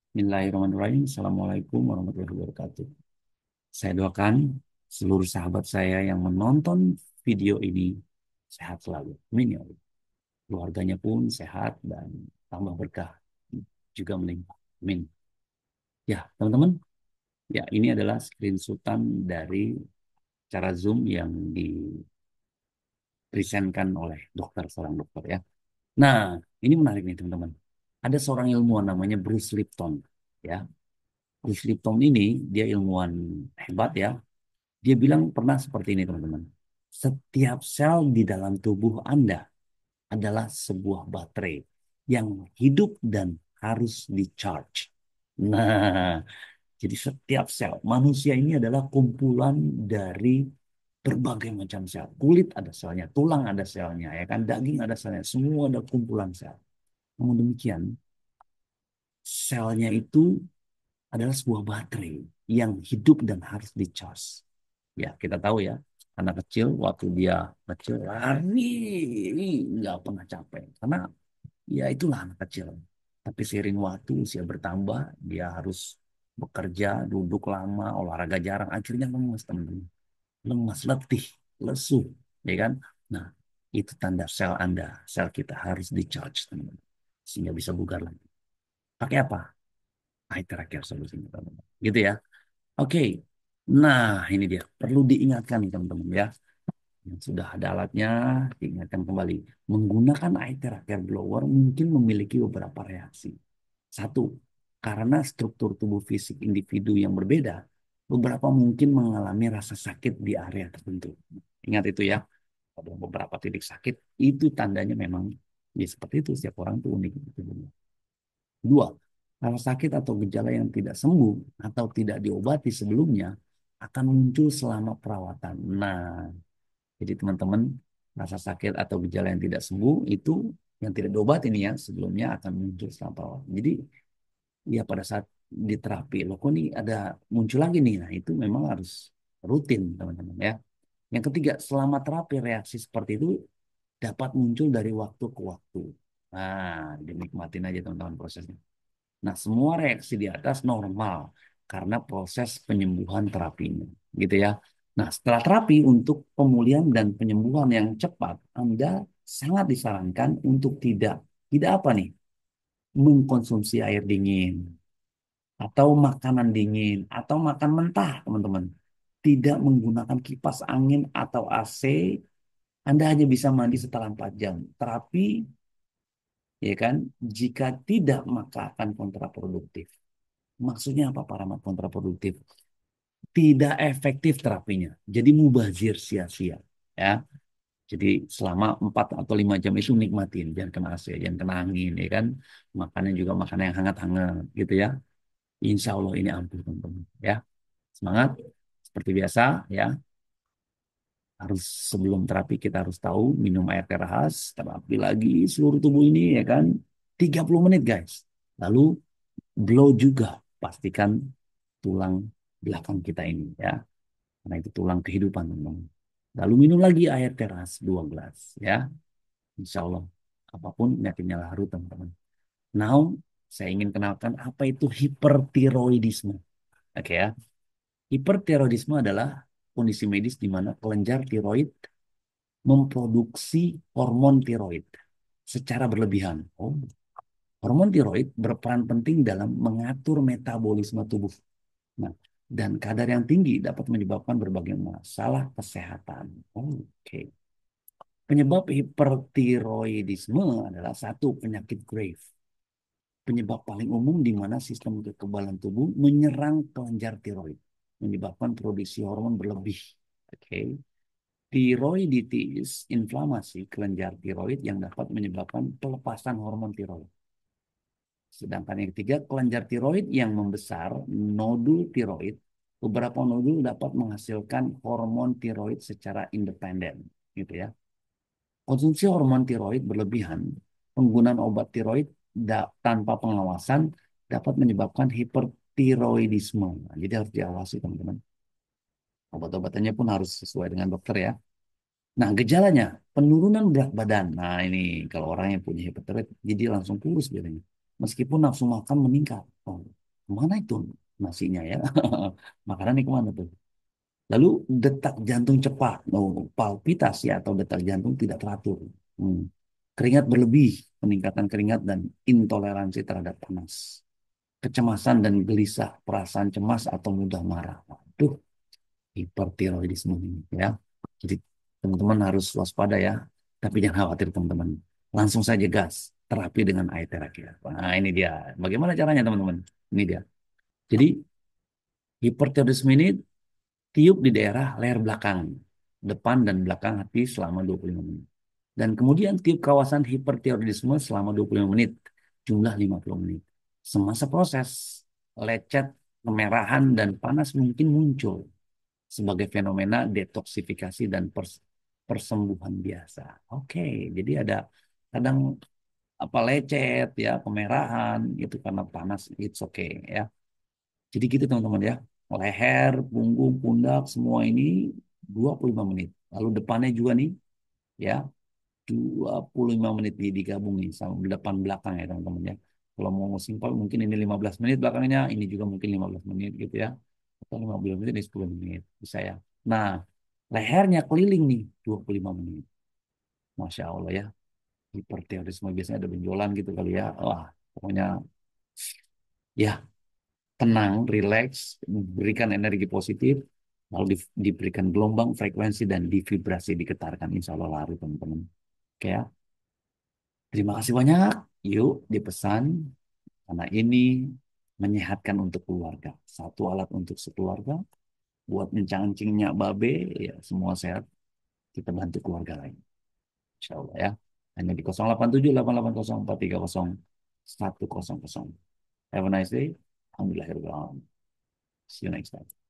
Bismillahirrahmanirrahim. Assalamualaikum warahmatullahi wabarakatuh. Saya doakan seluruh sahabat saya yang menonton video ini sehat selalu. Amin ya Allah. Keluarganya pun sehat dan tambah berkah juga melimpah. Amin. Ya, teman-teman. Ya, ini adalah screenshotan dari cara Zoom yang dipresentkan oleh seorang dokter ya. Nah, ini menarik nih teman-teman. Ada seorang ilmuwan namanya Bruce Lipton ya. Bruce Lipton ini dia ilmuwan hebat ya. Dia bilang pernah seperti ini teman-teman. Setiap sel di dalam tubuh Anda adalah sebuah baterai yang hidup dan harus di-charge. Nah, jadi setiap sel manusia ini adalah kumpulan dari berbagai macam sel. Kulit ada selnya, tulang ada selnya, ya kan, daging ada selnya, semua ada kumpulan sel. Namun demikian, selnya itu adalah sebuah baterai yang hidup dan harus di-charge. Ya, kita tahu ya, anak kecil waktu dia kecil lari nggak pernah capek. Karena ya itulah anak kecil. Tapi seiring waktu usia bertambah, dia harus bekerja, duduk lama, olahraga jarang, akhirnya lemas teman-teman. Lemas, letih, lesu, ya kan? Nah, itu tanda sel Anda, sel kita harus di-charge teman-teman. Sehingga bisa bugar lagi. Pakai apa? Air terakhir solusinya teman-teman. Gitu ya. Oke. Nah, ini dia. Perlu diingatkan nih teman-teman ya. Yang sudah ada alatnya, diingatkan kembali. Menggunakan air terakhir blower mungkin memiliki beberapa reaksi. Satu, karena struktur tubuh fisik individu yang berbeda, beberapa mungkin mengalami rasa sakit di area tertentu. Ingat itu ya, ada beberapa titik sakit, itu tandanya memang ya seperti itu, setiap orang tuh unik. Dua, rasa sakit atau gejala yang tidak sembuh atau tidak diobati sebelumnya akan muncul selama perawatan. Nah, jadi teman-teman, rasa sakit atau gejala yang tidak sembuh itu yang tidak diobati ini ya sebelumnya akan muncul selama perawatan. Jadi ya pada saat di terapi, loh kok nih ada muncul lagi nih. Nah, itu memang harus rutin teman-teman ya. Yang ketiga, selama terapi reaksi seperti itu dapat muncul dari waktu ke waktu. Nah, dinikmatin aja teman-teman prosesnya. Nah, semua reaksi di atas normal karena proses penyembuhan terapinya, gitu ya. Nah, setelah terapi untuk pemulihan dan penyembuhan yang cepat, Anda sangat disarankan untuk tidak apa nih, mengkonsumsi air dingin atau makanan dingin atau makan mentah, teman-teman. Tidak menggunakan kipas angin atau AC, Anda hanya bisa mandi setelah 4 jam. Terapi, ya kan, jika tidak maka akan kontraproduktif. Maksudnya apa parameter kontraproduktif? Tidak efektif terapinya. Jadi mubazir sia-sia. Ya. Jadi selama 4 atau 5 jam itu nikmatin. Jangan kena AC, jangan kena angin. Ya kan. Makannya juga makanan yang hangat-hangat. Gitu ya. Insya Allah ini ampuh teman-teman. Ya. Semangat. Seperti biasa ya. Harus sebelum terapi kita harus tahu minum air keras. Terapi lagi seluruh tubuh ini ya kan. 30 menit guys. Lalu blow juga. Pastikan tulang belakang kita ini ya. Karena itu tulang kehidupan, teman-teman. Lalu minum lagi air keras 2 gelas, ya. Insya Allah, apapun penyakitnya lalu, teman-teman. Now, saya ingin kenalkan apa itu hipertiroidisme. Oke ya. Hipertiroidisme adalah kondisi medis di mana kelenjar tiroid memproduksi hormon tiroid secara berlebihan. Oh, hormon tiroid berperan penting dalam mengatur metabolisme tubuh. Nah, dan kadar yang tinggi dapat menyebabkan berbagai masalah kesehatan. Oke. Penyebab hipertiroidisme adalah satu penyakit grave. Penyebab paling umum di mana sistem kekebalan tubuh menyerang kelenjar tiroid, menyebabkan produksi hormon berlebih. Oke. Tiroiditis, inflamasi kelenjar tiroid yang dapat menyebabkan pelepasan hormon tiroid. Sedangkan yang ketiga, kelenjar tiroid yang membesar, nodul tiroid. Beberapa nodul dapat menghasilkan hormon tiroid secara independen, gitu ya. Konsumsi hormon tiroid berlebihan, penggunaan obat tiroid tanpa pengawasan dapat menyebabkan hipertiroidisme. Nah, jadi harus diawasi, teman-teman. Obat-obatannya pun harus sesuai dengan dokter ya. Nah, gejalanya penurunan berat badan. Nah, ini kalau orang yang punya hipertiroid, jadi langsung kurus biasanya. Meskipun nafsu makan meningkat. Oh. Mana itu nasinya ya? Makanannya kemana tuh? Lalu detak jantung cepat, oh, palpitasi atau detak jantung tidak teratur. Hmm. Keringat berlebih, peningkatan keringat dan intoleransi terhadap panas. Kecemasan dan gelisah, perasaan cemas atau mudah marah. Waduh, hipertiroidisme ini ya. Jadi teman-teman harus waspada ya. Tapi jangan khawatir teman-teman. Langsung saja gas, terapi dengan air terapi. Nah ini dia. Bagaimana caranya teman-teman? Ini dia. Jadi hipertiroidisme ini tiup di daerah leher belakang, depan dan belakang hati selama 25 menit. Dan kemudian tiup kawasan hipertiroidisme selama 25 menit, jumlah 50 menit. Semasa proses, lecet, kemerahan, dan panas mungkin muncul sebagai fenomena detoksifikasi dan persembuhan biasa. Oke, jadi ada kadang apa lecet ya, kemerahan itu karena panas, it's okay ya. Jadi gitu teman-teman ya. Leher, punggung, pundak semua ini 25 menit. Lalu depannya juga nih ya 25 menit digabung nih sama depan belakang ya teman-teman ya. Kalau mau simpel mungkin ini 15 menit belakangnya, ini juga mungkin 15 menit gitu ya. Atau 15 menit ini 10 menit bisa ya. Nah, lehernya keliling nih 25 menit. Masya Allah ya. Hipertiroidisme biasanya ada benjolan gitu kali ya. Wah, pokoknya ya tenang, rileks, berikan energi positif, lalu diberikan gelombang, frekuensi, dan divibrasi, diketarkan. Insya Allah lari teman-teman. Oke ya. Terima kasih banyak. Yuk dipesan karena ini menyehatkan untuk keluarga. Satu alat untuk sekeluarga buat mencangcingnya babe ya semua sehat. Kita bantu keluarga lain. Insya Allah ya. Hanya di 087880430100. Have a nice day. Alhamdulillah. See you next time.